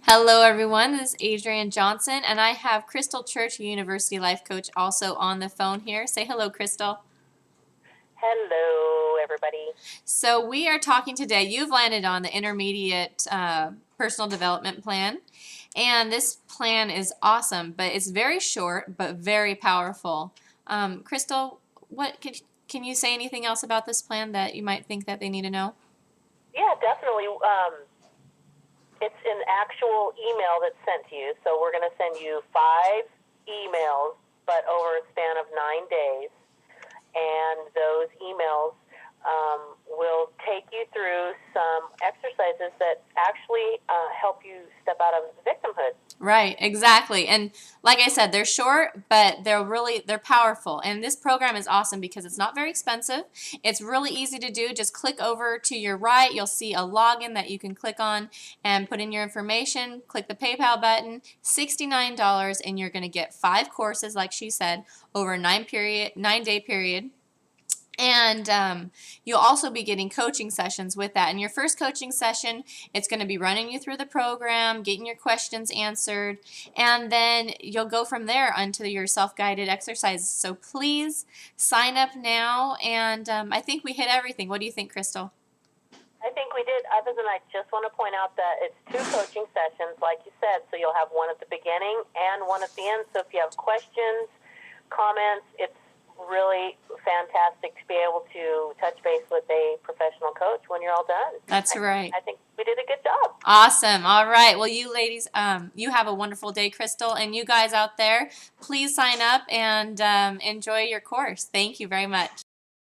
Hello, everyone. This is Adrienne Johnson, and I have Crystal Church, University Life Coach, also on the phone here. Say hello, Crystal. Hello, everybody. So, we are talking today. You've landed on the intermediate personal development plan, and this plan is awesome, but it's very short but very powerful. Crystal, what can you say anything else about this plan that you might think that they need to know? Yeah, definitely. It's an actual email that's sent to you. So we're going to send you 5 emails, but over a span of 9 days. And those emails will take you through some exercises that actually help you step out of victimhood. Right, exactly. And like I said, they're short, but they're powerful. And this program is awesome because it's not very expensive. It's really easy to do. Just click over to your right. You'll see a login that you can click on and put in your information. Click the PayPal button, $69, and you're going to get 5 courses, like she said, over a 9-day period. And you'll also be getting coaching sessions with that. In your first coaching session, it's going to be running you through the program, getting your questions answered, and then you'll go from there onto your self-guided exercises. So please sign up now, and I think we hit everything. What do you think, Crystal? I think we did. Other than I just want to point out that it's 2 coaching sessions, like you said. So you'll have one at the beginning and one at the end. So if you have questions, comments, it's really fantastic to be able to touch base with a professional coach when you're all done. That's right. I think we did a good job. Awesome. All right. Well, you ladies, you have a wonderful day, Crystal, and you guys out there, please sign up and enjoy your course. Thank you very much.